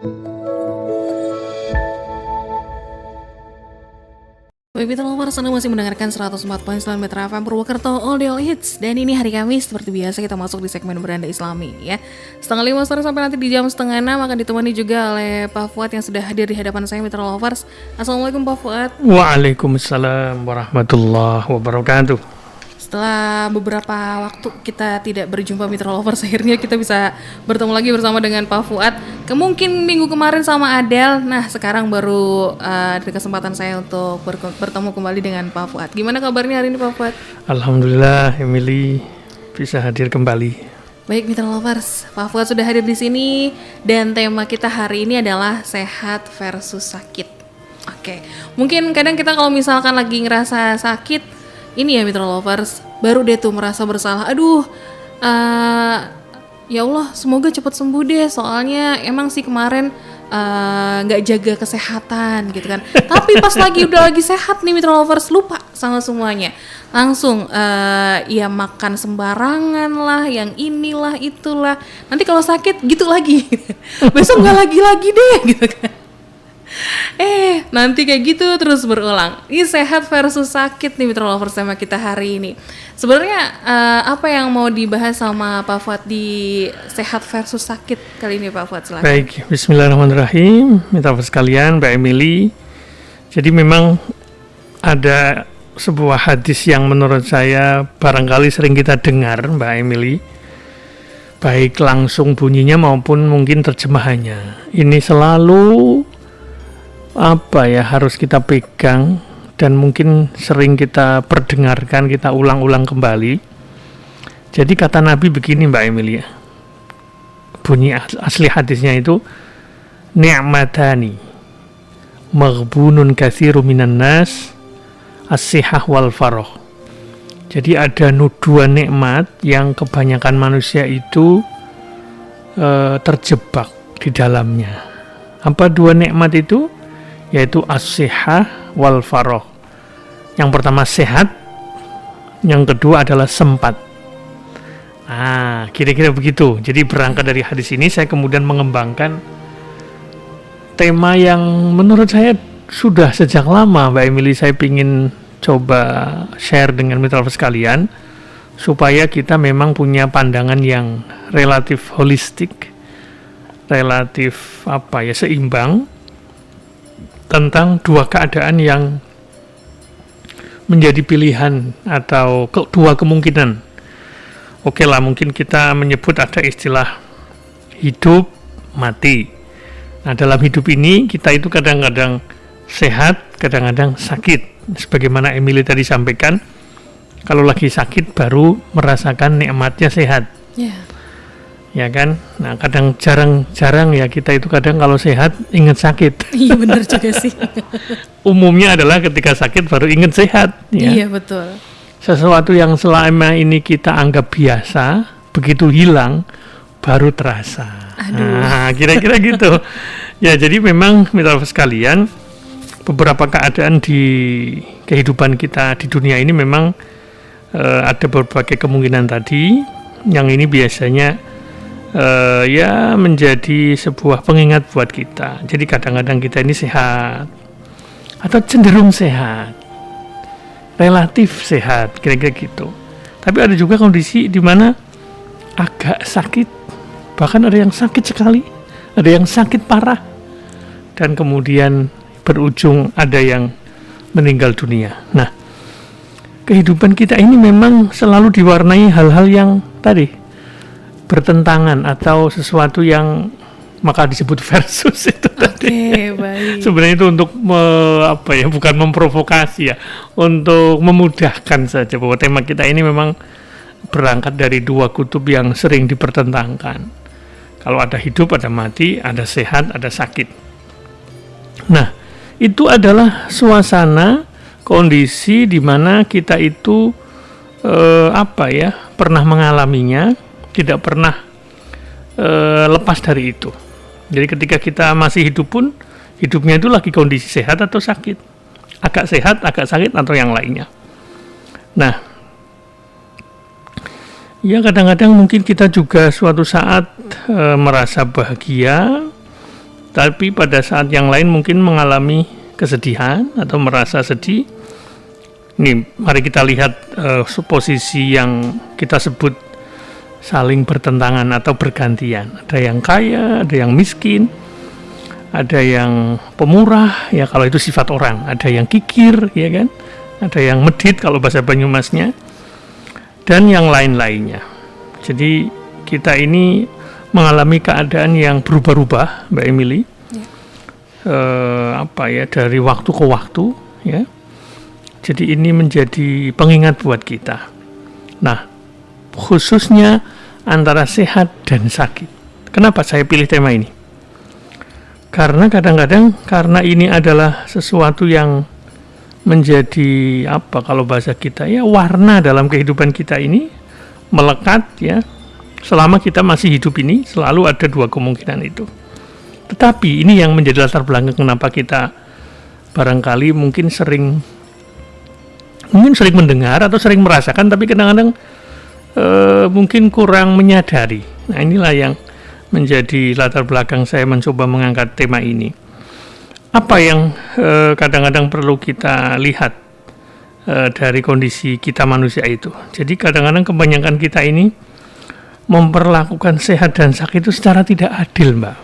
Baik, Mitra Lovers, Anda masih mendengarkan 104.9 Mitra FM Purwokerto All Day All Hits. Dan ini hari Kamis, seperti biasa kita masuk di segmen Beranda Islami ya. Setengah 5 sore sampai nanti di jam setengah 6 akan ditemani juga oleh Pak Fuad yang sudah hadir di hadapan saya, Mitra Lovers. Assalamualaikum Pak Fuad. Waalaikumsalam warahmatullahi wabarakatuh. Setelah beberapa waktu kita tidak berjumpa, Mitra Lovers, akhirnya kita bisa bertemu lagi bersama dengan Pak Fuad. Mungkin minggu kemarin sama Adel, nah sekarang baru ada kesempatan saya untuk bertemu kembali dengan Pak Fuad. Gimana kabarnya hari ini Pak Fuad? Alhamdulillah, Emily bisa hadir kembali. Baik, Mitra Lovers, Pak Fuad sudah hadir di sini dan tema kita hari ini adalah sehat versus sakit. Oke, mungkin kadang kita kalau misalkan lagi ngerasa sakit, ini ya Mitra Lovers, baru deh tuh merasa bersalah. Aduh, ya Allah semoga cepat sembuh deh. Soalnya emang sih kemarin nggak jaga kesehatan gitu kan. Tapi pas udah lagi sehat nih Mitra Lovers, lupa sama semuanya. Langsung ya makan sembarangan lah, yang inilah itulah. Nanti kalau sakit gitu lagi. Besok nggak lagi deh gitu kan. Nanti kayak gitu terus berulang. Ini sehat versus sakit nih Mitra Lovers tema kita hari ini. Sebenarnya apa yang mau dibahas sama Pak Fuad di sehat versus sakit kali ini Pak Fuad, silakan. Baik, bismillahirrahmanirrahim. Mitra Lovers sekalian, Mbak Emily. Jadi memang ada sebuah hadis yang menurut saya barangkali sering kita dengar, Mbak Emily. Baik langsung bunyinya maupun mungkin terjemahannya. Ini selalu harus kita pegang dan mungkin sering kita perdengarkan, kita ulang-ulang kembali. Jadi kata Nabi begini Mbak Emilia, bunyi asli hadisnya itu ni'matani maghbunun katsiru minan nas as-sihah wal farah. Jadi ada dua nikmat yang kebanyakan manusia itu terjebak di dalamnya. Apa dua nikmat itu? Yaitu as-sihah wal farah. Yang pertama sehat, yang kedua adalah sempat. Kira-kira begitu. Jadi berangkat dari hadis ini saya kemudian mengembangkan tema yang menurut saya sudah sejak lama Mbak Emily saya ingin coba share dengan mitra sekalian supaya kita memang punya pandangan yang relatif holistik, relatif seimbang tentang dua keadaan yang menjadi pilihan atau dua kemungkinan. Oke lah, mungkin kita menyebut ada istilah hidup mati. Nah, dalam hidup ini kita itu kadang-kadang sehat, kadang-kadang sakit. Sebagaimana Emily tadi sampaikan, kalau lagi sakit baru merasakan nikmatnya sehat. Ya kan? Nah, kadang jarang ya kita itu kadang kalau sehat ingat sakit. Iya benar juga sih. Umumnya adalah ketika sakit baru ingat sehat. Ya? Iya betul. Sesuatu yang selama ini kita anggap biasa, begitu hilang baru terasa. Aduh. Nah, kira-kira gitu. Ya, jadi memang mitra sekalian, beberapa keadaan di kehidupan kita di dunia ini memang ada berbagai kemungkinan tadi. Yang ini biasanya menjadi sebuah pengingat buat kita. Jadi kadang-kadang kita ini sehat atau cenderung sehat, relatif sehat, kira-kira gitu. Tapi ada juga kondisi di mana agak sakit, bahkan ada yang sakit sekali, ada yang sakit parah, dan kemudian berujung ada yang meninggal dunia. Nah, kehidupan kita ini memang selalu diwarnai hal-hal yang tadi bertentangan atau sesuatu yang maka disebut versus itu tadi. Baik. Sebenarnya itu untuk bukan memprovokasi ya, untuk memudahkan saja bahwa tema kita ini memang berangkat dari dua kutub yang sering dipertentangkan. Kalau ada hidup, ada mati, ada sehat, ada sakit. Nah, itu adalah suasana kondisi di mana kita itu pernah mengalaminya, tidak pernah lepas dari itu. Jadi ketika kita masih hidup pun, hidupnya itu lagi kondisi sehat atau sakit, agak sehat, agak sakit, atau yang lainnya. Nah, ya kadang-kadang mungkin kita juga suatu saat merasa bahagia, tapi pada saat yang lain mungkin mengalami kesedihan atau merasa sedih. Nih, mari kita lihat posisi yang kita sebut saling bertentangan atau bergantian. Ada yang kaya, ada yang miskin, ada yang pemurah, ya kalau itu sifat orang. Ada yang kikir, ya kan? Ada yang medit kalau bahasa Banyumasnya, dan yang lain-lainnya. Jadi kita ini mengalami keadaan yang berubah-ubah, Mbak Emily. Dari waktu ke waktu, ya. Jadi ini menjadi pengingat buat kita. Nah, khususnya antara sehat dan sakit. Kenapa saya pilih tema ini? Karena kadang-kadang karena ini adalah sesuatu yang menjadi kalau bahasa kita ya warna dalam kehidupan kita ini, melekat ya. Selama kita masih hidup ini selalu ada dua kemungkinan itu. Tetapi ini yang menjadi latar belakang kenapa kita barangkali mungkin sering mendengar atau sering merasakan, tapi kadang-kadang mungkin kurang menyadari. Nah, inilah yang menjadi latar belakang saya mencoba mengangkat tema ini. Apa yang kadang-kadang perlu kita lihat dari kondisi kita manusia itu. Jadi kadang-kadang kebanyakan kita ini memperlakukan sehat dan sakit itu secara tidak adil, Mbak.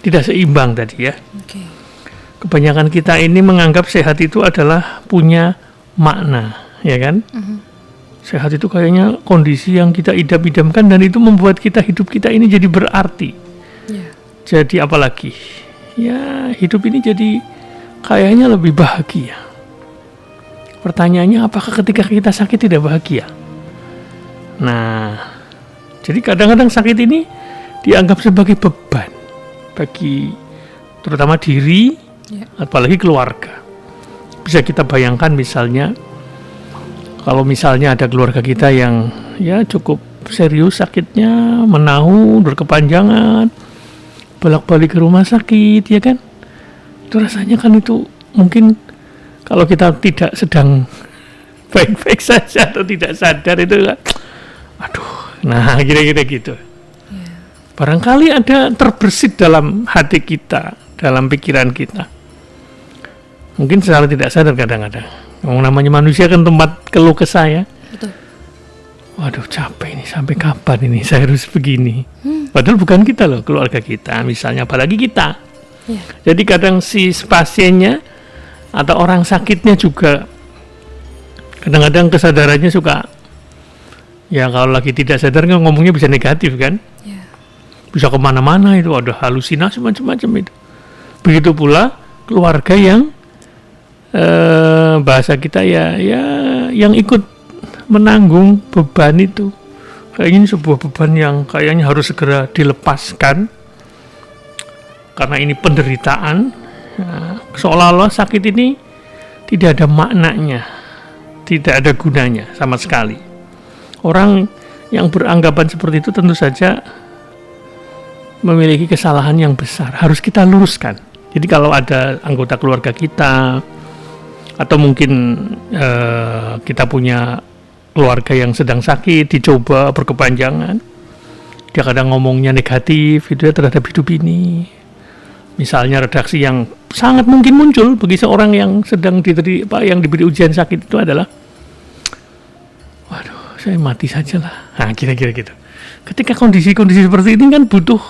Tidak seimbang tadi ya. Okay. Kebanyakan kita ini menganggap sehat itu adalah punya makna, ya kan? Sehat itu kayaknya kondisi yang kita idam-idamkan dan itu membuat hidup kita ini jadi berarti. Jadi apalagi ya hidup ini jadi kayaknya lebih bahagia. Pertanyaannya, apakah ketika kita sakit tidak bahagia? Nah, jadi kadang-kadang sakit ini dianggap sebagai beban bagi terutama diri, apalagi keluarga. Bisa kita bayangkan misalnya, kalau misalnya ada keluarga kita yang ya cukup serius sakitnya, menahu, berkepanjangan, bolak-balik ke rumah sakit, ya kan? Itu rasanya kan itu mungkin kalau kita tidak sedang baik-baik saja atau tidak sadar itu, aduh, nah kira-kira gitu. Barangkali ada terbersit dalam hati kita, dalam pikiran kita. Mungkin secara tidak sadar kadang-kadang. Namanya manusia kan tempat keluh kesah ya. Betul. Waduh, capek ini, sampai kapan ini saya harus begini. Padahal bukan kita loh, keluarga kita misalnya, apalagi kita. Jadi kadang si pasiennya atau orang sakitnya juga kadang-kadang kesadarannya suka, ya kalau lagi tidak sadar kan ngomongnya bisa negatif kan. Bisa kemana-mana itu, ada halusinasi macam-macam itu. Begitu pula keluarga yang bahasa kita ya yang ikut menanggung beban itu. Kayaknya ini sebuah beban yang kayaknya harus segera dilepaskan karena ini penderitaan. Seolah-olah sakit ini tidak ada maknanya, tidak ada gunanya sama sekali. Orang yang beranggapan seperti itu tentu saja memiliki kesalahan yang besar, harus kita luruskan. Jadi kalau ada anggota keluarga kita atau mungkin kita punya keluarga yang sedang sakit, dicoba berkepanjangan, dia kadang ngomongnya negatif itu ya terhadap hidup ini. Misalnya redaksi yang sangat mungkin muncul bagi seorang yang sedang yang diberi ujian sakit itu adalah, waduh, saya mati sajalah. Nah, kira-kira gitu. Ketika kondisi-kondisi seperti ini kan butuh,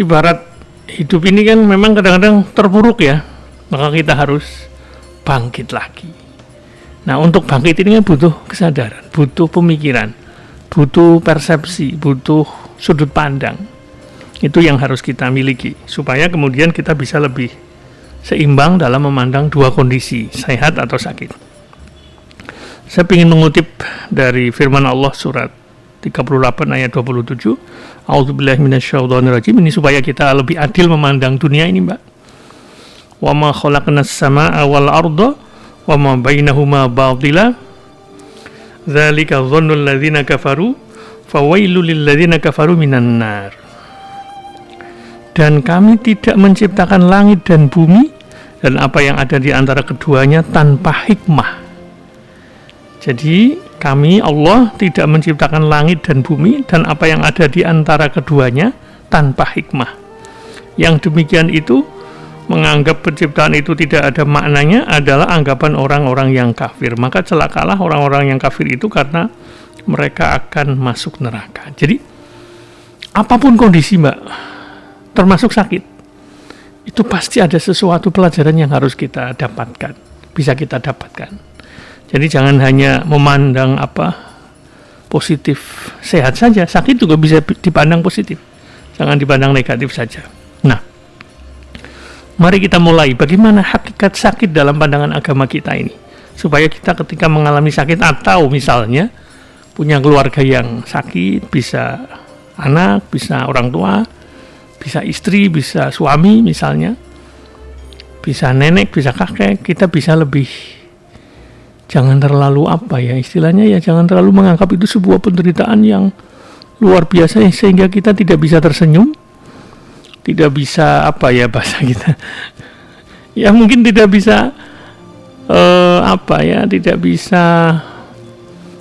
ibarat hidup ini kan memang kadang-kadang terpuruk ya, maka kita harus bangkit lagi. Nah, untuk bangkit ini kan butuh kesadaran, butuh pemikiran, butuh persepsi, butuh sudut pandang. Itu yang harus kita miliki supaya kemudian kita bisa lebih seimbang dalam memandang dua kondisi, sehat atau sakit. Saya ingin mengutip dari firman Allah surat 38 ayat 27. A'udzubillahi minasyaitonirrajim. Ini supaya kita lebih adil memandang dunia ini, Mbak. Wa ma khalaqnas samaa'a wal arda wa ma bainahuma batila. Dzalika dhannul ladzina kafaru fawailul lil ladzina kafaru minan nar. Dan kami tidak menciptakan langit dan bumi dan apa yang ada di antara keduanya tanpa hikmah. Jadi kami Allah tidak menciptakan langit dan bumi dan apa yang ada di antara keduanya tanpa hikmah. Yang demikian itu menganggap penciptaan itu tidak ada maknanya adalah anggapan orang-orang yang kafir. Maka celakalah orang-orang yang kafir itu karena mereka akan masuk neraka. Jadi apapun kondisi Mbak, termasuk sakit, itu pasti ada sesuatu pelajaran yang harus kita dapatkan, bisa kita dapatkan. Jadi jangan hanya memandang positif, sehat saja, sakit juga bisa dipandang positif. Jangan dipandang negatif saja. Nah, mari kita mulai bagaimana hakikat sakit dalam pandangan agama kita ini. Supaya kita ketika mengalami sakit atau misalnya punya keluarga yang sakit, bisa anak, bisa orang tua, bisa istri, bisa suami misalnya, bisa nenek, bisa kakek, kita bisa lebih jangan terlalu istilahnya ya, jangan terlalu menganggap itu sebuah penderitaan yang luar biasa sehingga kita tidak bisa tersenyum, tidak bisa bahasa kita ya mungkin tidak bisa tidak bisa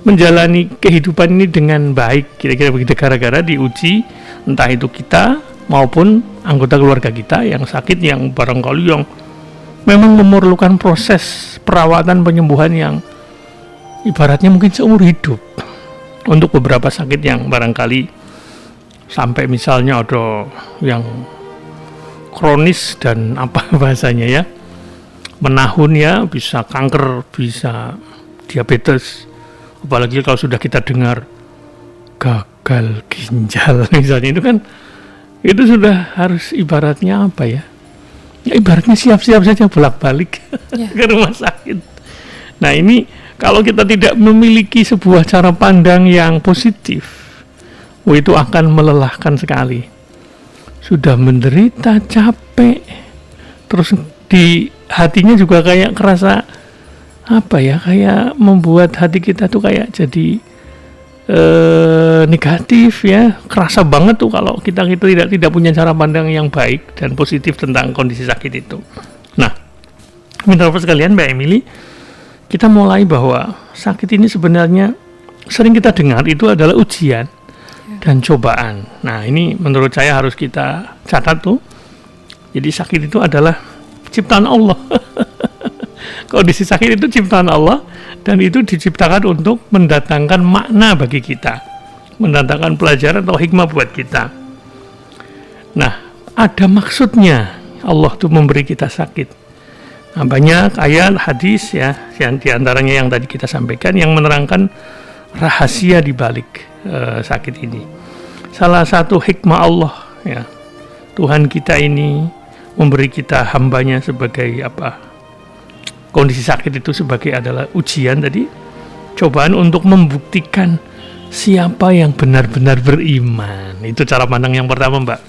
menjalani kehidupan ini dengan baik, kira-kira begitu, gara-gara diuji entah itu kita maupun anggota keluarga kita yang sakit, yang barangkali yang memang memerlukan proses perawatan penyembuhan yang ibaratnya mungkin seumur hidup. Untuk beberapa sakit yang barangkali sampai misalnya ada yang kronis dan bahasanya ya, menahun ya, bisa kanker, bisa diabetes, apalagi kalau sudah kita dengar gagal ginjal misalnya, itu sudah harus ibaratnya ibaratnya siap-siap saja bolak-balik ke rumah sakit. Nah ini kalau kita tidak memiliki sebuah cara pandang yang positif, itu akan melelahkan sekali. Sudah menderita, capek, terus di hatinya juga kayak kerasa kayak membuat hati kita tuh kayak jadi negatif ya, kerasa banget tuh kalau kita tidak punya cara pandang yang baik dan positif tentang kondisi sakit itu. Nah, teman-teman sekalian, Mbak Emily, kita mulai bahwa sakit ini sebenarnya sering kita dengar itu adalah ujian dan cobaan. Nah, ini menurut saya harus kita catat tuh. Jadi sakit itu adalah ciptaan Allah. Kondisi sakit itu ciptaan Allah dan itu diciptakan untuk mendatangkan makna bagi kita, mendatangkan pelajaran atau hikmah buat kita. Nah, ada maksudnya Allah tuh memberi kita sakit. Nah, banyak ayat hadis ya, yang diantaranya yang tadi kita sampaikan yang menerangkan rahasia di balik sakit ini. Salah satu hikmah Allah ya, Tuhan kita ini memberi kita hambanya sebagai kondisi sakit itu sebagai adalah ujian tadi, cobaan untuk membuktikan siapa yang benar-benar beriman. Itu cara pandang yang pertama, Mbak.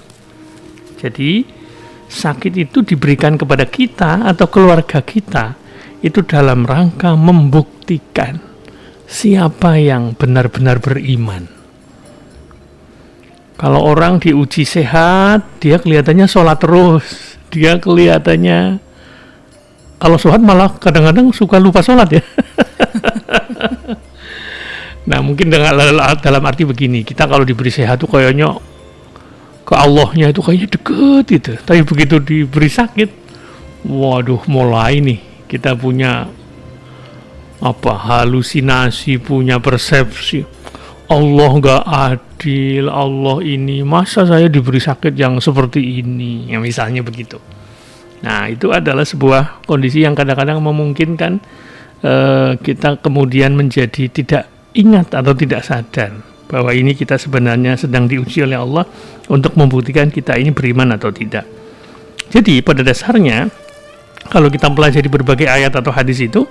Jadi sakit itu diberikan kepada kita atau keluarga kita itu dalam rangka membuktikan siapa yang benar-benar beriman. Kalau orang diuji sehat, dia kelihatannya sholat terus, dia kelihatannya kalau sholat malah kadang-kadang suka lupa sholat ya. Nah mungkin dalam arti begini, kita kalau diberi sehat tuh kayaknya ke Allahnya itu kayaknya deket itu. Tapi begitu diberi sakit, waduh mulai nih kita punya halusinasi, punya persepsi Allah gak adil, Allah ini masa saya diberi sakit yang seperti ini, ya misalnya begitu. Nah itu adalah sebuah kondisi yang kadang-kadang memungkinkan kita kemudian menjadi tidak ingat atau tidak sadar bahwa ini kita sebenarnya sedang diuji oleh Allah untuk membuktikan kita ini beriman atau tidak. Jadi pada dasarnya kalau kita pelajari berbagai ayat atau hadis itu,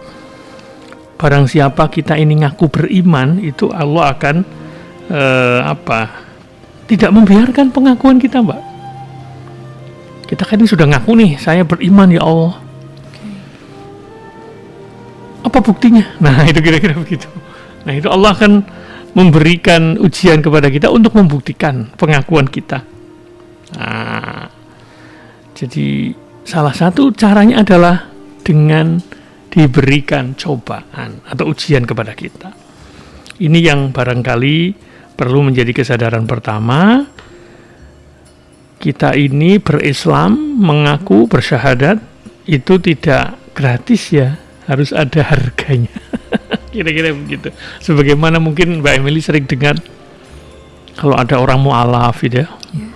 barang siapa kita ini ngaku beriman, itu Allah akan tidak membiarkan pengakuan kita, Mbak. Kita kan ini sudah ngaku nih, saya beriman ya Allah. Apa buktinya? Nah itu kira-kira begitu. Nah itu Allah akan memberikan ujian kepada kita untuk membuktikan pengakuan kita. Nah, jadi salah satu caranya adalah dengan diberikan cobaan atau ujian kepada kita. Ini yang barangkali perlu menjadi kesadaran pertama. kita ini berislam, mengaku bersyahadat itu tidak gratis ya, harus ada harganya. Kira-kira begitu. Sebagaimana mungkin Mbak Emily sering dengar kalau ada orang mu'alaf gitu ya,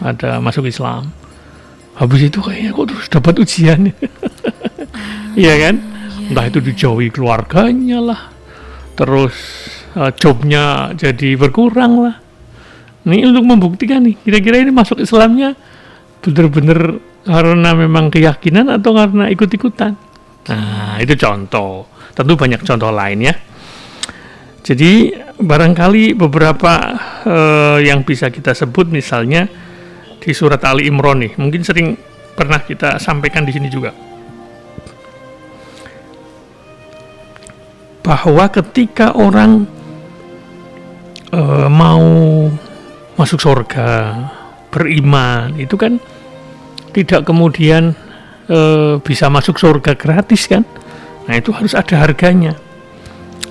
ada masuk Islam, habis itu kayaknya kok terus dapat ujian. Iya kan? Entah itu dijauhi keluarganya lah, terus jobnya jadi berkurang lah. Ini untuk membuktikan nih, kira-kira ini masuk Islamnya benar-benar karena memang keyakinan atau karena ikut-ikutan. Nah, itu contoh. Tentu banyak contoh lain ya. Jadi barangkali beberapa yang bisa kita sebut, misalnya di surat Ali Imran nih, mungkin sering pernah kita sampaikan di sini juga, bahwa ketika orang mau masuk surga, beriman, itu kan tidak kemudian bisa masuk surga gratis kan. Nah, itu harus ada harganya.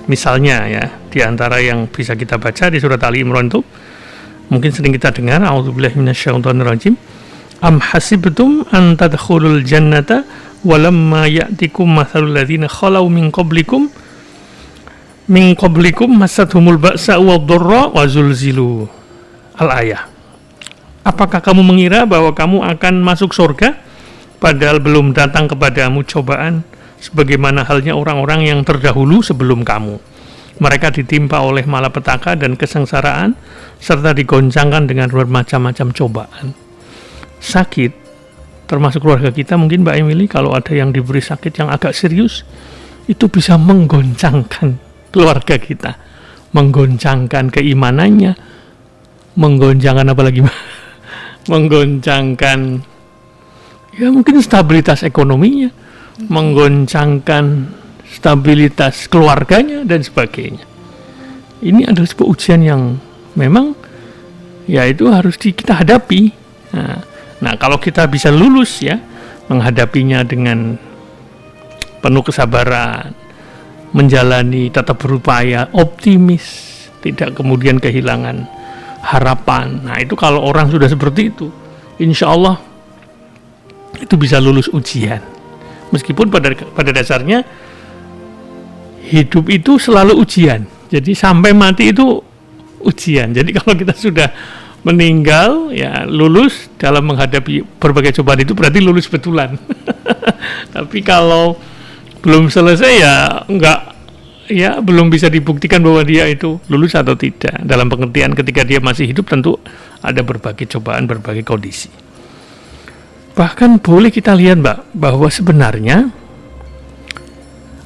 Misalnya ya, di antara yang bisa kita baca di surat Ali Imran itu, mungkin sering kita dengar, a'udzubillahi minasyaitonirrajim, am hasibtum an tadkhulul jannata walamma ya'tikum mathalul ladzina khalau min qablikum massatuhumul ba'sa wad-dharra wa zulzilu. Al-ayah. Apakah kamu mengira bahwa kamu akan masuk surga padahal belum datang kepadamu cobaan sebagaimana halnya orang-orang yang terdahulu sebelum kamu. Mereka ditimpa oleh malapetaka dan kesengsaraan serta digoncangkan dengan bermacam-macam cobaan. Sakit, termasuk keluarga kita mungkin Mbak Emily, kalau ada yang diberi sakit yang agak serius, itu bisa menggoncangkan keluarga kita, menggoncangkan keimanannya, menggoncangkan apa lagi? Menggoncangkan ya mungkin stabilitas ekonominya, menggoncangkan stabilitas keluarganya dan sebagainya. Ini adalah sebuah ujian yang memang ya itu harus kita hadapi. Nah, kalau kita bisa lulus ya, menghadapinya dengan penuh kesabaran, menjalani, tetap berupaya, optimis, tidak kemudian kehilangan harapan. Nah, itu kalau orang sudah seperti itu, insya Allah itu bisa lulus ujian. Meskipun pada dasarnya hidup itu selalu ujian. Jadi sampai mati itu ujian. Jadi kalau kita sudah meninggal ya lulus dalam menghadapi berbagai cobaan, itu berarti lulus betulan. Tapi kalau belum selesai ya enggak, ya belum bisa dibuktikan bahwa dia itu lulus atau tidak. Dalam pengertian ketika dia masih hidup tentu ada berbagai cobaan, berbagai kondisi. Bahkan boleh kita lihat Mbak, bahwa sebenarnya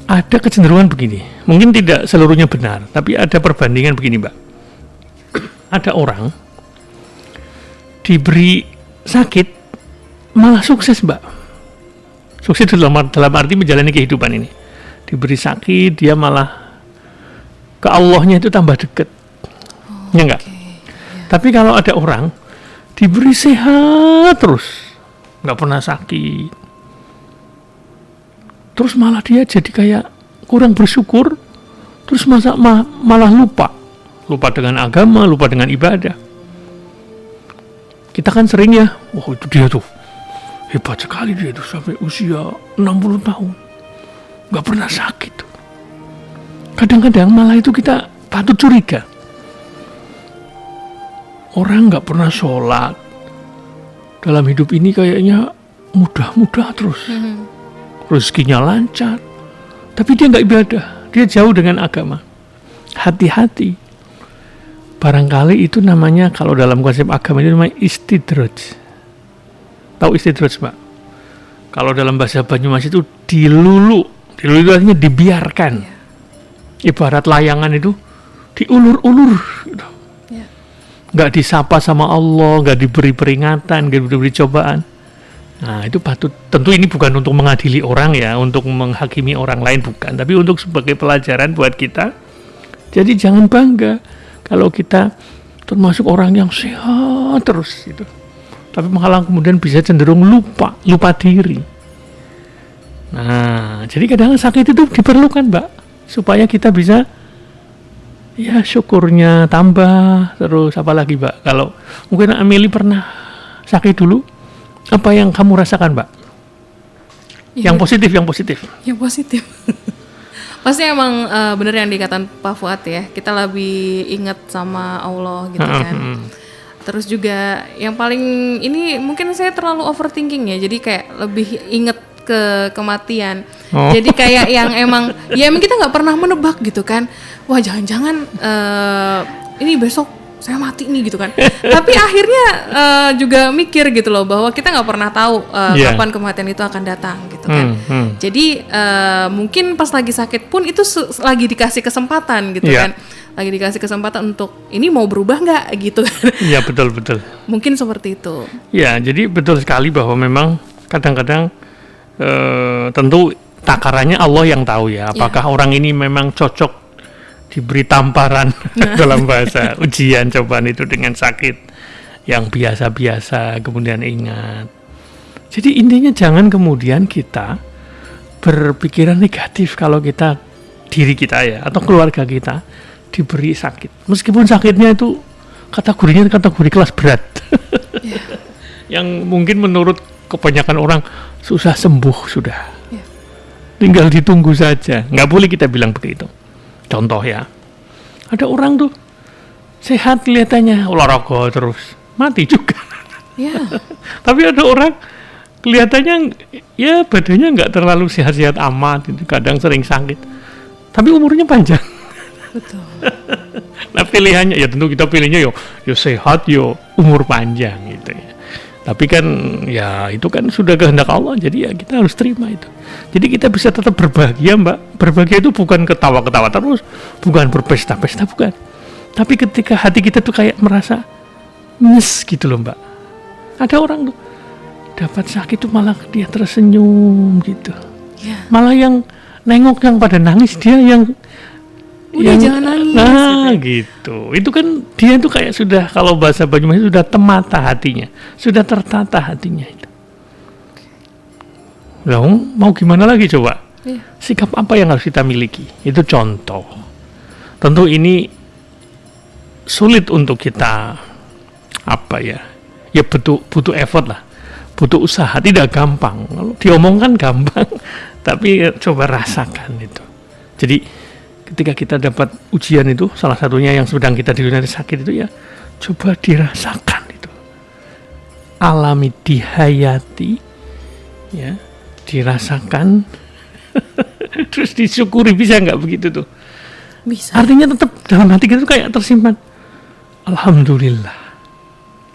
ada kecenderungan begini. Mungkin tidak seluruhnya benar, tapi ada perbandingan begini Mbak. Ada orang diberi sakit malah sukses Mbak. Sukses dalam arti menjalani kehidupan ini. Diberi sakit, dia malah ke Allahnya itu tambah dekat. Ya enggak? Tapi kalau ada orang diberi sehat terus, nggak pernah sakit, terus malah dia jadi kayak kurang bersyukur, terus malah lupa dengan agama, lupa dengan ibadah. Kita kan sering ya, wah itu dia tuh hebat sekali, dia tuh sampai usia 60 tahun nggak pernah sakit. Kadang-kadang malah itu kita patut curiga, orang nggak pernah sholat dalam hidup ini kayaknya mudah-mudah terus, rezekinya lancar, tapi dia nggak ibadah, dia jauh dengan agama. Hati-hati, barangkali itu namanya, kalau dalam konsep agama itu namanya istidraj. Tahu istidraj Mbak? Kalau dalam bahasa Banyumas itu dilulu itu artinya dibiarkan. Ibarat layangan itu diulur-ulur gitu. Nggak disapa sama Allah, nggak diberi peringatan, nggak diberi cobaan. Nah, itu patut, tentu ini bukan untuk mengadili orang ya, untuk menghakimi orang lain, bukan, tapi untuk sebagai pelajaran buat kita. Jadi jangan bangga kalau kita termasuk orang yang sehat terus gitu, tapi malah kemudian bisa cenderung lupa diri. Nah, jadi kadang sakit itu diperlukan Mbak, supaya kita bisa ya syukurnya tambah terus. Apalagi Mbak, kalau mungkin Amelie pernah sakit dulu, Apa yang kamu rasakan, Mbak? Ya, Yang positif, yang positif. yang positif. Pasti emang bener yang dikatakan Pak Fuad ya, kita lebih ingat sama Allah gitu kan. Terus juga yang paling ini mungkin saya terlalu overthinking ya, jadi kayak lebih inget ke kematian. Jadi kayak yang emang kita nggak pernah menebak gitu kan. Wah jangan-jangan ini besok saya mati nih gitu kan. Tapi akhirnya juga mikir gitu loh bahwa kita nggak pernah tahu kapan kematian itu akan datang gitu kan. Jadi mungkin pas lagi sakit pun itu lagi dikasih kesempatan gitu kan. Lagi dikasih kesempatan untuk ini mau berubah nggak gitu kan. Iya betul. Mungkin seperti itu. Ya jadi betul sekali bahwa memang kadang-kadang tentu takarannya Allah yang tahu ya. Apakah orang ini memang cocok diberi tamparan dalam bahasa ujian cobaan itu dengan sakit yang biasa-biasa, kemudian ingat. Jadi intinya jangan kemudian kita berpikiran negatif kalau diri kita ya atau keluarga kita diberi sakit. Meskipun sakitnya itu kategorinya kategori kelas berat. Yang mungkin menurut kebanyakan orang susah sembuh sudah. Tinggal ditunggu saja. Nggak boleh kita bilang begitu. Contoh ya, ada orang tuh sehat kelihatannya olahraga terus, mati juga. Tapi ada orang kelihatannya ya badannya nggak terlalu sehat-sehat amat, itu kadang sering sakit, tapi umurnya panjang. Betul. Nah pilihannya ya tentu kita pilihnya yo sehat yo umur panjang gitu ya. Tapi kan ya itu kan sudah kehendak Allah, jadi ya kita harus terima itu. Jadi kita bisa tetap berbahagia, Mbak. Berbahagia itu bukan ketawa-ketawa terus, bukan berpesta-pesta, bukan. Tapi ketika hati kita tuh kayak merasa nyes gitu loh, Mbak. Ada orang tuh dapat sakit tuh malah dia tersenyum gitu. Malah yang nengok yang pada nangis, dia yang jangan nangis. Nah gitu. Itu kan dia tuh kayak sudah, kalau bahasa Banyumas sudah temata hatinya, sudah tertata hatinya itu. Lah mau gimana lagi coba? Sikap apa yang harus kita miliki? Itu contoh. Tentu ini sulit untuk kita butuh effort lah, butuh usaha, tidak gampang. Kalau diomongkan gampang, tapi coba rasakan itu. Jadi ketika kita dapat ujian itu, salah satunya yang sedang kita di dunia sakit itu ya, coba dirasakan itu, alami, dihayati, ya, dirasakan, terus disyukuri. Bisa nggak begitu tuh? Bisa. Artinya tetap dalam hati kita tuh kayak tersimpan, alhamdulillah.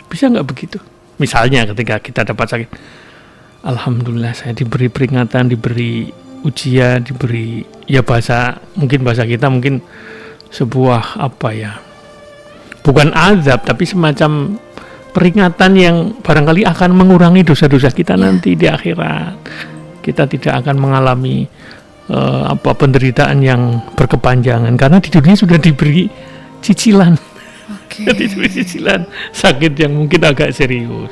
Bisa nggak begitu? Misalnya ketika kita dapat sakit, alhamdulillah saya diberi peringatan, diberi ujian, diberi ya bahasa kita mungkin sebuah bukan azab tapi semacam peringatan yang barangkali akan mengurangi dosa-dosa kita nanti di akhirat. Kita tidak akan mengalami penderitaan yang berkepanjangan karena di dunia sudah diberi cicilan. Diberi cicilan sakit yang mungkin agak serius.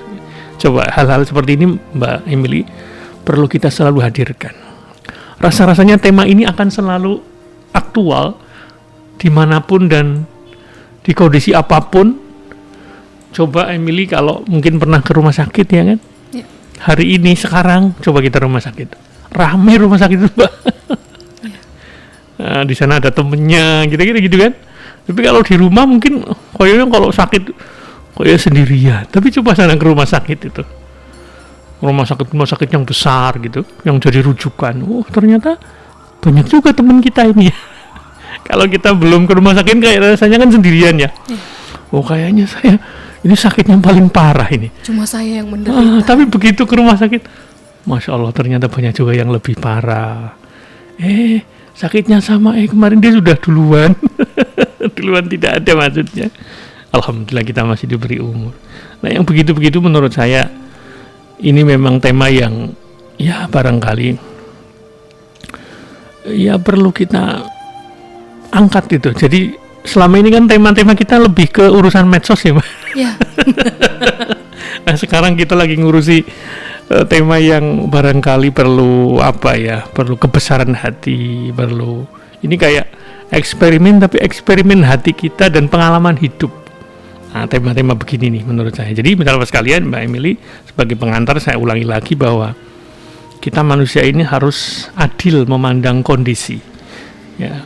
Coba hal-hal seperti ini, Mbak Emily, perlu kita selalu hadirkan. Rasa-rasanya tema ini akan selalu aktual dimanapun dan di kondisi apapun. Coba Emily kalau mungkin pernah ke rumah sakit ya kan, hari ini sekarang coba kita rumah sakit, rame rumah sakit itu, Mbak. Nah, di sana ada temennya gitu kan. Tapi kalau di rumah mungkin kayaknya kalau sakit kayak sendirian. Tapi coba sana ke rumah sakit itu, rumah sakit yang besar gitu, yang jadi rujukan. Ternyata banyak juga teman kita ini. Kalau kita belum ke rumah sakit kayak rasanya kan sendirian ya. Kayaknya saya ini sakit yang paling parah ini. Cuma saya yang menderita. Tapi begitu ke rumah sakit, Masya Allah ternyata banyak juga yang lebih parah. Sakitnya sama, kemarin dia sudah duluan. Duluan tidak ada maksudnya. Alhamdulillah kita masih diberi umur. Nah yang begitu-begitu menurut saya ini memang tema yang ya barangkali ya perlu kita angkat itu. Jadi selama ini kan tema-tema kita lebih ke urusan medsos ya, Mbak. Ya. Nah sekarang kita lagi ngurusi tema yang barangkali perlu perlu kebesaran hati, perlu ini kayak eksperimen, tapi eksperimen hati kita dan pengalaman hidup. Nah, tema-tema begini nih menurut saya. Jadi misalnya sekalian Mbak Emily, sebagai pengantar saya ulangi lagi bahwa kita manusia ini harus adil memandang kondisi, ya,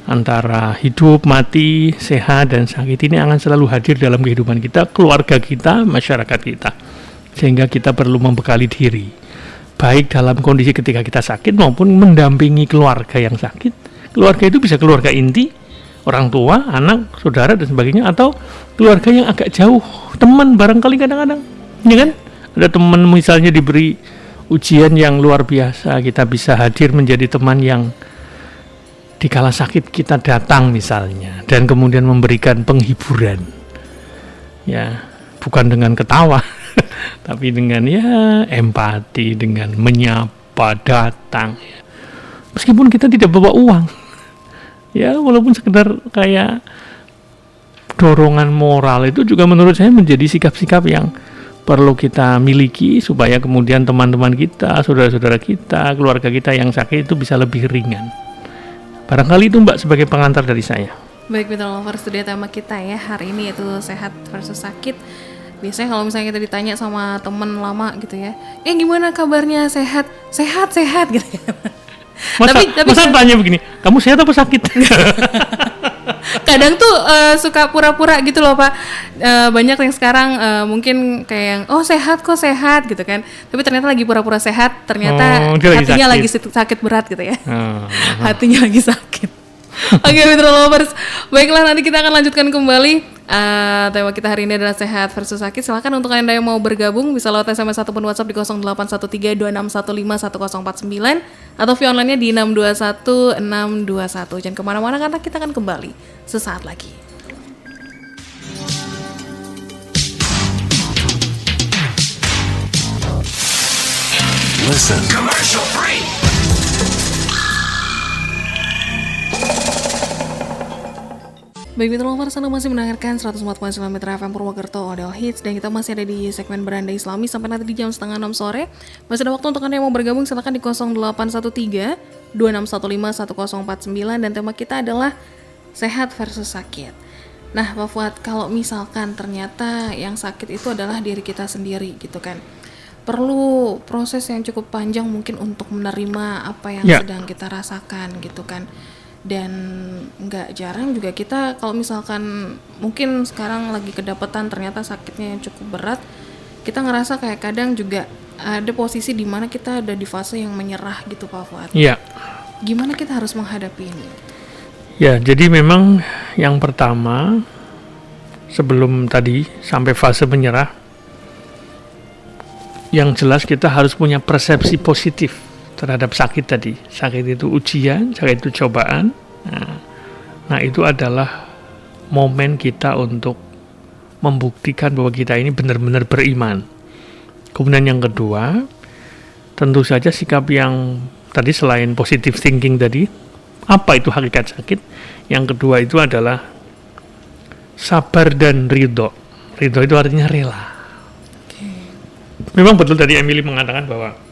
antara hidup, mati, sehat dan sakit ini akan selalu hadir dalam kehidupan kita, keluarga kita, masyarakat kita, sehingga kita perlu membekali diri, baik dalam kondisi ketika kita sakit maupun mendampingi keluarga yang sakit. Keluarga itu bisa keluarga inti, orang tua, anak, saudara dan sebagainya, atau keluarga yang agak jauh, teman barangkali kadang-kadang, ya kan? Ada teman misalnya diberi ujian yang luar biasa, kita bisa hadir menjadi teman yang dikala sakit kita datang misalnya, dan kemudian memberikan penghiburan, ya, bukan dengan ketawa, tapi dengan ya empati, dengan menyapa, datang, ya. Meskipun kita tidak bawa uang, ya, walaupun sekedar kayak dorongan moral itu juga menurut saya menjadi sikap-sikap yang perlu kita miliki supaya kemudian teman-teman kita, saudara-saudara kita, keluarga kita yang sakit itu bisa lebih ringan. Barangkali itu Mbak sebagai pengantar dari saya. Baik, Mitra Lovers, studi tema kita ya hari ini yaitu sehat versus sakit. Biasanya kalau misalnya kita ditanya sama teman lama gitu ya, gimana kabarnya, sehat gitu ya. Masa tanya begini, kamu sehat apa sakit? Kadang tuh suka pura-pura gitu loh Pak. Banyak yang sekarang mungkin kayak yang sehat kok, sehat gitu kan, tapi ternyata lagi pura-pura sehat, ternyata hatinya lagi sakit berat gitu ya. Hatinya lagi sakit. Oke, Mitra Lovers, baiklah, nanti kita akan lanjutkan kembali. Tema kita hari ini adalah sehat versus sakit. Silakan untuk Anda yang mau bergabung bisa lewat SMS ataupun WhatsApp di 081326151049 atau via online-nya di 621621. Jangan kemana-mana karena kita akan kembali sesaat lagi. Listen. Commercial free. Baik, Mitra Lovers, Anda masih mendengarkan 104.9 Mitra FM Purwokerto Audio Hits, dan kita masih ada di segmen Beranda Islami sampai nanti di jam 5:30 sore. Masih ada waktu untuk Anda yang mau bergabung, silakan di 0813-2615-1049, dan tema kita adalah sehat versus sakit. Nah, Pak Fuad, kalau misalkan ternyata yang sakit itu adalah diri kita sendiri gitu kan, perlu proses yang cukup panjang mungkin untuk menerima apa yang sedang kita rasakan gitu kan. Dan nggak jarang juga kita kalau misalkan mungkin sekarang lagi kedapatan ternyata sakitnya yang cukup berat, kita ngerasa kayak kadang juga ada posisi di mana kita ada di fase yang menyerah gitu Pak Fuad. Iya. Gimana kita harus menghadapi ini? Ya, jadi memang yang pertama sebelum tadi sampai fase menyerah, yang jelas kita harus punya persepsi positif terhadap sakit tadi. Sakit itu ujian, sakit itu cobaan. Nah, itu adalah momen kita untuk membuktikan bahwa kita ini benar-benar beriman. Kemudian yang kedua, tentu saja sikap yang tadi selain positive thinking tadi, apa itu hakikat sakit? Yang kedua itu adalah sabar dan ridho. Ridho itu artinya rela. Memang betul tadi Emily mengatakan bahwa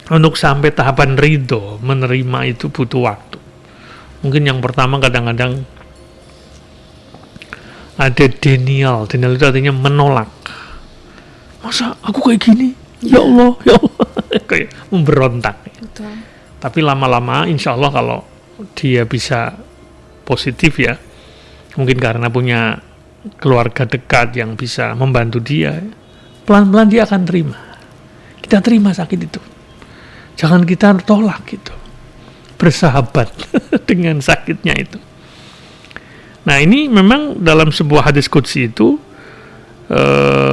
untuk sampai tahapan ridho, menerima itu butuh waktu. Mungkin yang pertama kadang-kadang ada denial. Denial itu artinya menolak. Masa aku kayak gini? Ya Allah, ya Allah. Kayak memberontak. Betul. Tapi lama-lama insya Allah kalau dia bisa positif ya, mungkin karena punya keluarga dekat yang bisa membantu dia, pelan-pelan dia akan terima. Kita terima sakit itu. Jangan kita tolak gitu. Bersahabat dengan sakitnya itu. Nah, ini memang dalam sebuah hadis qudsi itu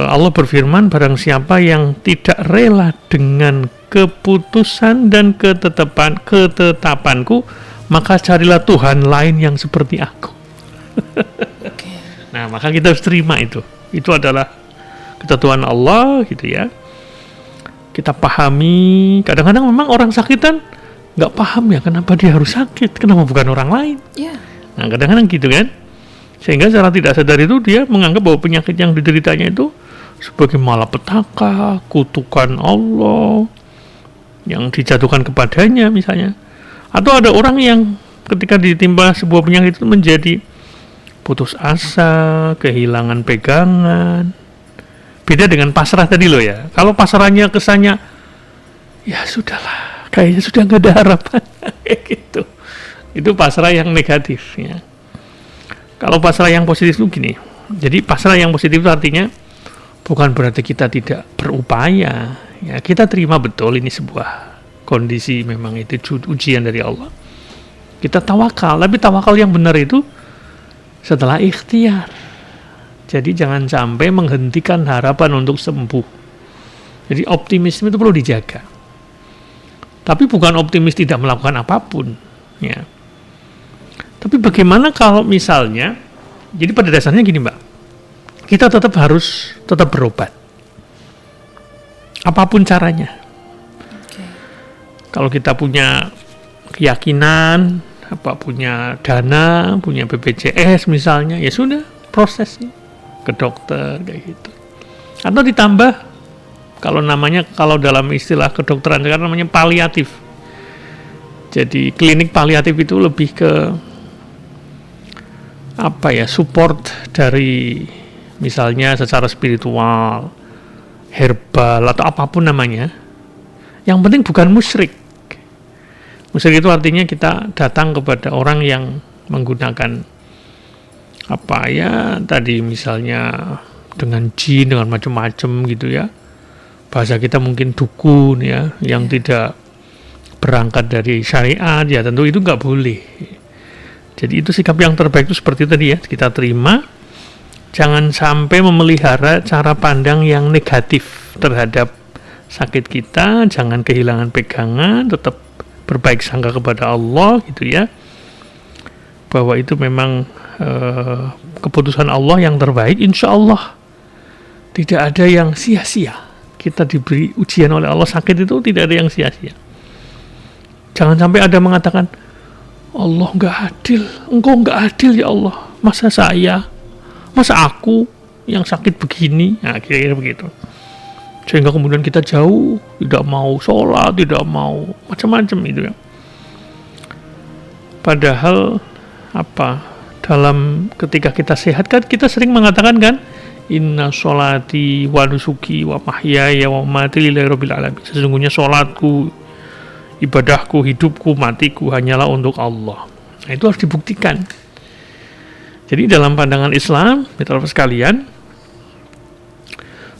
Allah berfirman, barang siapa yang tidak rela dengan keputusan dan ketetapanku, maka carilah Tuhan lain yang seperti aku. Nah, maka kita harus terima itu. Itu adalah ketentuan Allah gitu ya. Kita pahami, kadang-kadang memang orang sakit kan nggak paham ya kenapa dia harus sakit, kenapa bukan orang lain. Yeah. Nah, kadang-kadang gitu kan. Sehingga secara tidak sadar itu dia menganggap bahwa penyakit yang dideritanya itu sebagai malapetaka, kutukan Allah yang dijatuhkan kepadanya misalnya. Atau ada orang yang ketika ditimpa sebuah penyakit itu menjadi putus asa, kehilangan pegangan. Beda dengan pasrah tadi loh ya. Kalau pasrahnya kesannya, ya sudahlah, kayaknya sudah nggak ada harapan, kayak gitu. Itu pasrah yang negatif ya. Kalau pasrah yang positif itu gini. Jadi pasrah yang positif itu artinya bukan berarti kita tidak berupaya. Ya, kita terima betul ini sebuah kondisi, memang itu ujian dari Allah. Kita tawakal, tapi tawakal yang benar itu setelah ikhtiar. Jadi jangan sampai menghentikan harapan untuk sembuh. Jadi optimisme itu perlu dijaga. Tapi bukan optimis tidak melakukan apapun. Ya. Tapi bagaimana kalau misalnya, jadi pada dasarnya gini Mbak, kita harus tetap berobat. Apapun caranya. Okay. Kalau kita punya keyakinan, punya dana, punya BPJS misalnya, ya sudah prosesnya ke dokter kayak gitu. Atau ditambah kalau dalam istilah kedokteran sekarang namanya paliatif. Jadi klinik paliatif itu lebih ke support dari misalnya secara spiritual, herbal atau apapun namanya. Yang penting bukan musyrik. Musyrik itu artinya kita datang kepada orang yang menggunakan tadi misalnya dengan jin, dengan macam-macam gitu ya. Bahasa kita mungkin dukun ya, yang tidak berangkat dari syariat, ya tentu itu nggak boleh. Jadi itu sikap yang terbaik itu seperti tadi ya, kita terima, jangan sampai memelihara cara pandang yang negatif terhadap sakit kita, jangan kehilangan pegangan, tetap berbaik sangka kepada Allah gitu ya, bahwa itu memang keputusan Allah yang terbaik. Insya Allah tidak ada yang sia-sia. Kita diberi ujian oleh Allah, sakit itu tidak ada yang sia-sia. Jangan sampai ada mengatakan, Allah nggak adil, engkau nggak adil ya Allah, masa aku yang sakit begini, nah kira-kira begitu. Sehingga kemudian kita jauh, tidak mau sholat, tidak mau macam-macam itu ya. Padahal dalam ketika kita sehat kan kita sering mengatakan kan, inna sholati wa nusuki wa mahyaya wa mamati lillahi rabbil alamin. Sesungguhnya sholatku, ibadahku, hidupku, matiku hanyalah untuk Allah. Nah, itu harus dibuktikan. Jadi dalam pandangan Islam, mitra sekalian,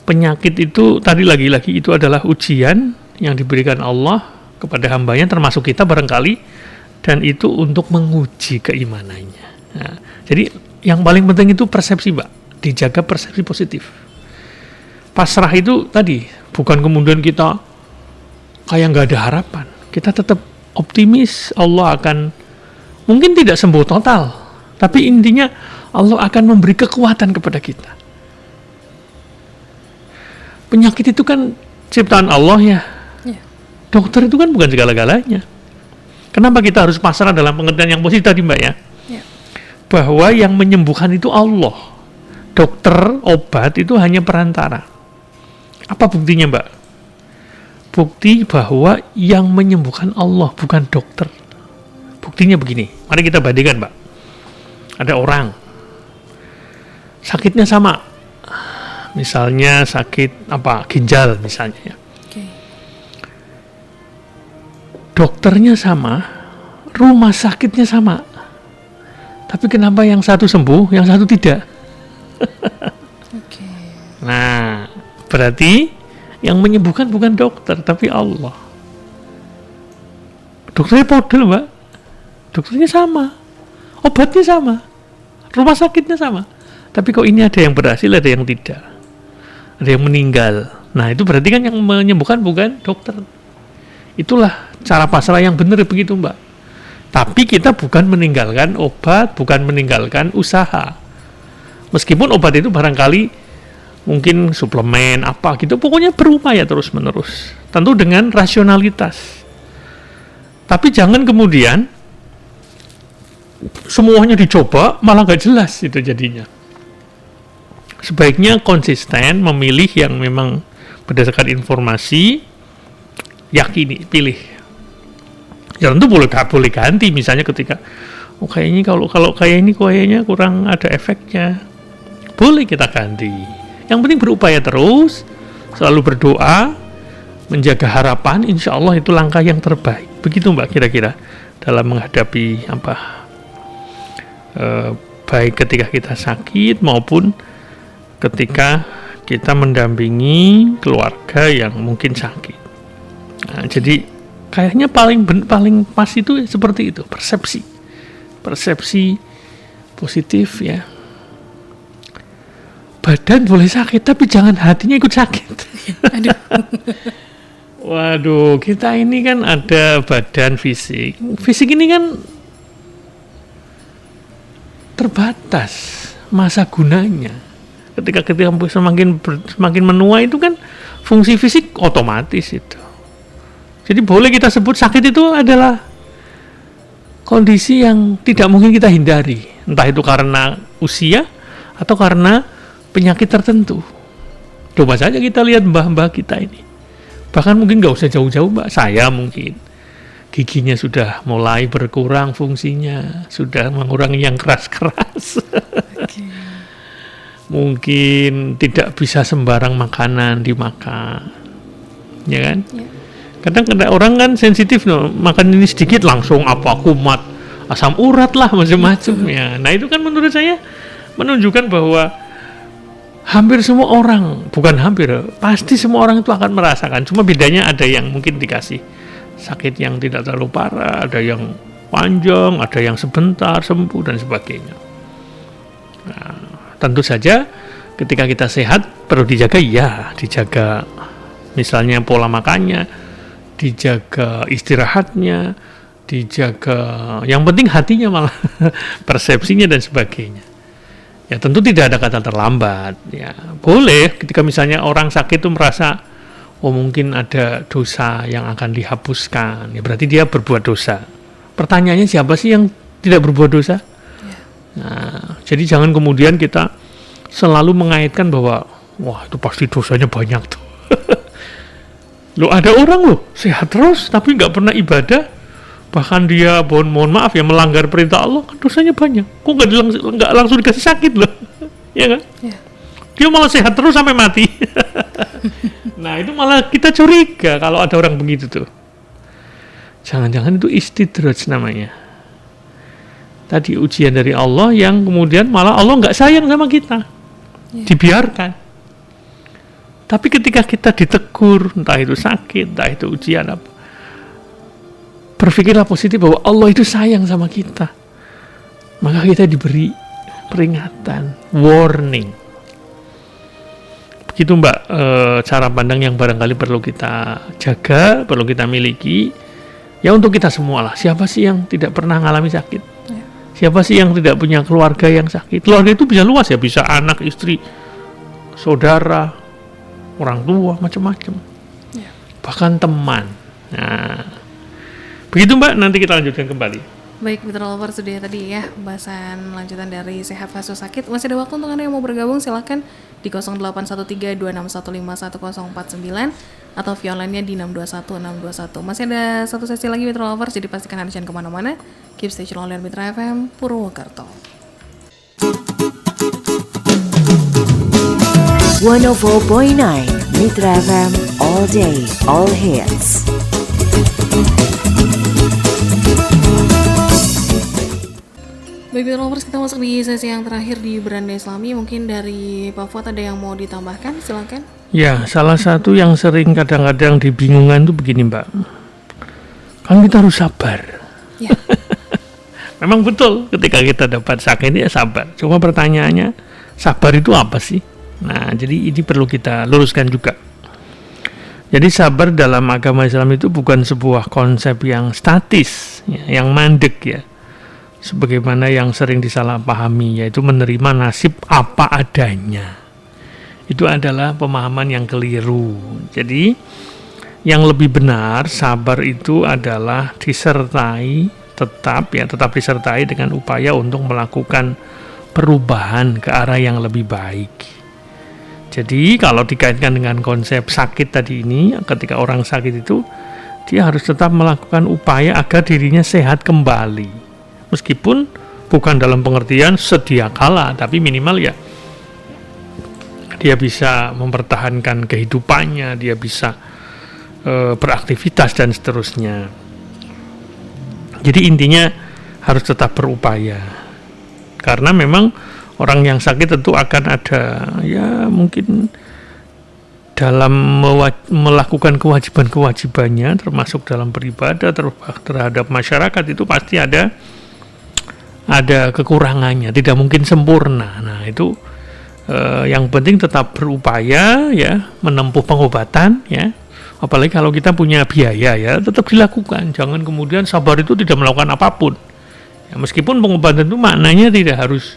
penyakit itu tadi lagi-lagi itu adalah ujian yang diberikan Allah kepada hambanya, termasuk kita barangkali, dan itu untuk menguji keimanannya. Nah, jadi yang paling penting itu persepsi Mbak, dijaga persepsi positif. Pasrah itu tadi bukan kemudian kita kayak nggak ada harapan. Kita tetap optimis Allah akan mungkin tidak sembuh total, tapi intinya Allah akan memberi kekuatan kepada kita. Penyakit itu kan ciptaan Allah ya. Dokter itu kan bukan segala-galanya. Kenapa kita harus pasrah dalam pengertian yang positif tadi Mbak ya? Bahwa yang menyembuhkan itu Allah. Dokter, obat itu hanya perantara. Apa buktinya Mbak? Bukti bahwa yang menyembuhkan Allah, bukan dokter. Buktinya begini, mari kita bandingkan Mbak. Ada orang, sakitnya sama. Misalnya sakit ginjal misalnya ya. Dokternya sama, rumah sakitnya sama. Tapi kenapa yang satu sembuh, yang satu tidak? Nah, berarti yang menyembuhkan bukan dokter, tapi Allah. Dokternya podel, Mbak. Dokternya sama. Obatnya sama. Rumah sakitnya sama. Tapi kok ini ada yang berhasil, ada yang tidak. Ada yang meninggal. Nah, itu berarti kan yang menyembuhkan bukan dokter. Itulah cara pasrah yang benar begitu Mbak. Tapi kita bukan meninggalkan obat, bukan meninggalkan usaha. Meskipun obat itu barangkali mungkin suplemen apa gitu, pokoknya berupaya terus menerus. Tentu dengan rasionalitas. Tapi jangan kemudian semuanya dicoba malah gak jelas itu jadinya. Sebaiknya konsisten memilih yang memang berdasarkan informasi, yakini, pilih. Ya tentu boleh ganti misalnya ketika oh kayaknya kurang ada efeknya, boleh kita ganti. Yang penting berupaya terus, selalu berdoa, menjaga harapan, insya Allah itu langkah yang terbaik. Begitu Mbak kira-kira dalam menghadapi baik ketika kita sakit maupun ketika kita mendampingi keluarga yang mungkin sakit. Nah, jadi kayaknya paling pas itu seperti itu, persepsi positif ya. Badan boleh sakit tapi jangan hatinya ikut sakit. Aduh. Waduh, kita ini kan ada badan fisik ini kan terbatas masa gunanya. Ketika semakin menua itu kan fungsi fisik otomatis itu. Jadi boleh kita sebut sakit itu adalah kondisi yang tidak mungkin kita hindari, entah itu karena usia atau karena penyakit tertentu. Coba saja kita lihat mbah-mbah kita ini. Bahkan mungkin nggak usah jauh-jauh Mbak, saya mungkin giginya sudah mulai berkurang fungsinya, sudah mengurangi yang keras-keras. Okay. Mungkin tidak bisa sembarang makanan dimakan, ya kan? Yeah. Kadang orang kan sensitif loh, makan ini sedikit langsung kumat, asam urat lah macam-macam ya. Nah itu kan menurut saya menunjukkan bahwa hampir semua orang, bukan hampir, pasti semua orang itu akan merasakan. Cuma bedanya ada yang mungkin dikasih sakit yang tidak terlalu parah, ada yang panjang, ada yang sebentar sembuh dan sebagainya. Nah, tentu saja ketika kita sehat perlu dijaga, ya dijaga misalnya pola makannya, dijaga istirahatnya, dijaga yang penting hatinya malah persepsinya dan sebagainya. Ya tentu tidak ada kata terlambat. Ya boleh ketika misalnya orang sakit itu merasa mungkin ada dosa yang akan dihapuskan, ya berarti dia berbuat dosa. Pertanyaannya siapa sih yang tidak berbuat dosa? Ya. Nah, jadi jangan kemudian kita selalu mengaitkan bahwa wah itu pasti dosanya banyak tuh. Loh ada orang loh sehat terus tapi nggak pernah ibadah, bahkan dia mohon maaf ya melanggar perintah Allah, kan dosanya banyak. Kok nggak langsung dikasih sakit loh, ya kan? Yeah. Dia malah sehat terus sampai mati. Nah itu malah kita curiga kalau ada orang begitu tuh. Jangan-jangan itu istidraj namanya. Tadi ujian dari Allah yang kemudian malah Allah nggak sayang sama kita, dibiarkan. Tapi ketika kita ditegur, entah itu sakit, entah itu ujian apa, berpikirlah positif bahwa Allah itu sayang sama kita. Maka kita diberi peringatan, warning. Begitu Mbak, cara pandang yang barangkali perlu kita jaga, perlu kita miliki. Ya untuk kita semua lah. Siapa sih yang tidak pernah mengalami sakit? Ya. Siapa sih yang tidak punya keluarga yang sakit? Keluarga itu bisa luas ya, bisa anak, istri, saudara, orang tua, macam-macam. Ya. Bahkan teman. Nah, begitu Mbak, nanti kita lanjutkan kembali. Baik, Mitra Lover, sudah tadi ya pembahasan lanjutan dari Sehat Versus Sakit. Masih ada waktu untuk Anda yang mau bergabung, silakan di 081326151049 atau via online-nya di 621621. Masih ada satu sesi lagi Mitra Lover, jadi pastikan Anda jangan kemana-mana. Keep stay tune on Mitra FM Purwokerto. 104.9 Mitra FM, all day, all hits. Baik, Mitra Lovers, kita masuk di sesi yang terakhir di Beranda Islami. Mungkin dari Pak Fuad ada yang mau ditambahkan, silakan. Ya, salah satu yang sering kadang-kadang dibingungkan itu begini Mbak, kan kita harus sabar. Ya. Memang betul, ketika kita dapat sakit ya sabar. Cuma pertanyaannya, sabar itu apa sih? Nah, jadi ini perlu kita luruskan juga. Jadi sabar dalam agama Islam itu bukan sebuah konsep yang statis, ya, yang mandek ya. Sebagaimana yang sering disalahpahami, yaitu menerima nasib apa adanya. Itu adalah pemahaman yang keliru. Jadi yang lebih benar, sabar itu adalah tetap disertai dengan upaya untuk melakukan perubahan ke arah yang lebih baik. Jadi kalau dikaitkan dengan konsep sakit tadi ini, ketika orang sakit itu dia harus tetap melakukan upaya agar dirinya sehat kembali. Meskipun bukan dalam pengertian sedia kala, tapi minimal ya dia bisa mempertahankan kehidupannya, dia bisa beraktivitas dan seterusnya. Jadi intinya harus tetap berupaya, karena memang orang yang sakit tentu akan ada ya mungkin dalam melakukan kewajiban-kewajibannya, termasuk dalam beribadah terhadap masyarakat, itu pasti ada kekurangannya, tidak mungkin sempurna. Nah itu yang penting tetap berupaya ya, menempuh pengobatan ya, apalagi kalau kita punya biaya ya, tetap dilakukan. Jangan kemudian sabar itu tidak melakukan apapun ya, meskipun pengobatan itu maknanya tidak harus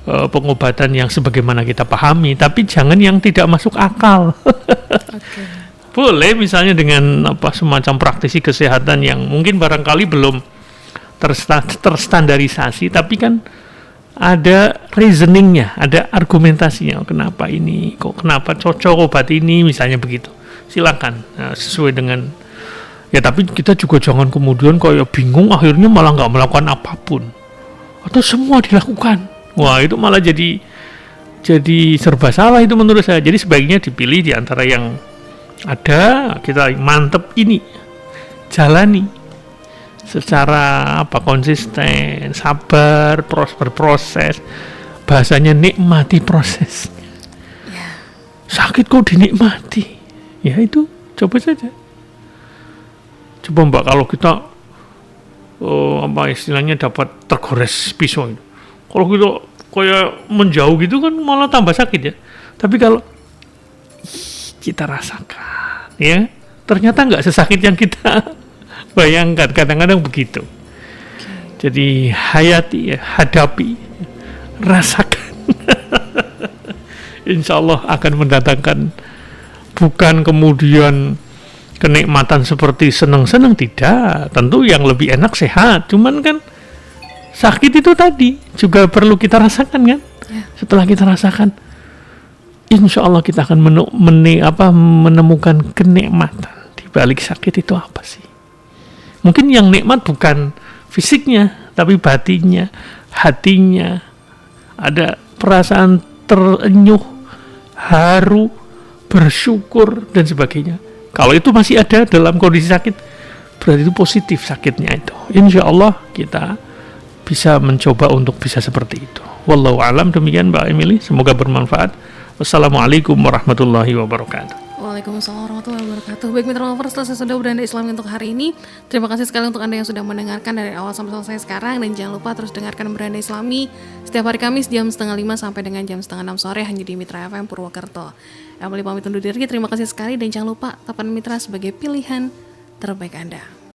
pengobatan yang sebagaimana kita pahami, tapi jangan yang tidak masuk akal. Okay. Boleh misalnya dengan semacam praktisi kesehatan yang mungkin barangkali belum terstandarisasi, tapi kan ada reasoningnya, ada argumentasinya, kenapa ini, kenapa cocok obat ini, misalnya begitu. Silakan sesuai dengan ya, tapi kita juga jangan kemudian kayak bingung akhirnya malah nggak melakukan apapun atau semua dilakukan. Wah, itu malah jadi serba salah itu menurut saya. Jadi sebaiknya dipilih di antara yang ada, kita mantep ini, jalani secara konsisten, sabar, berproses, bahasanya nikmati proses. Sakit kok dinikmati, ya itu coba saja. Coba Mbak, kalau kita istilahnya dapat tergores pisau itu, kalau kita kayak menjauh gitu kan malah tambah sakit ya. Tapi kalau kita rasakan ya, ternyata nggak sesakit yang kita bayangkan, kadang-kadang begitu. Jadi hayati ya, hadapi, rasakan. Insya Allah akan mendatangkan bukan kemudian kenikmatan seperti senang-senang, tidak. Tentu yang lebih enak sehat, cuman kan sakit itu tadi juga perlu kita rasakan kan. Setelah kita rasakan, insya Allah kita akan menemukan kenikmatan di balik sakit itu apa sih. Mungkin yang nikmat bukan fisiknya, tapi batinnya, hatinya. Ada perasaan terenyuh, haru, bersyukur, dan sebagainya. Kalau itu masih ada dalam kondisi sakit, berarti itu positif sakitnya itu. Insya Allah kita bisa mencoba untuk bisa seperti itu. Wallahu a'lam, demikian Mbak Emily. Semoga bermanfaat. Wassalamualaikum warahmatullahi wabarakatuh. Waalaikumsalam warahmatullahi wabarakatuh. Baik mitra lovers, selesai sudah Beranda Islami untuk hari ini. Terima kasih sekali untuk Anda yang sudah mendengarkan dari awal sampai selesai sekarang. Dan jangan lupa terus dengarkan Beranda Islami setiap hari Kamis jam 4:30 sampai dengan jam 5:30 sore hanya di Mitra FM Purwokerto. Emily pamit undur diri, terima kasih sekali. Dan jangan lupa tetapkan Mitra sebagai pilihan terbaik Anda.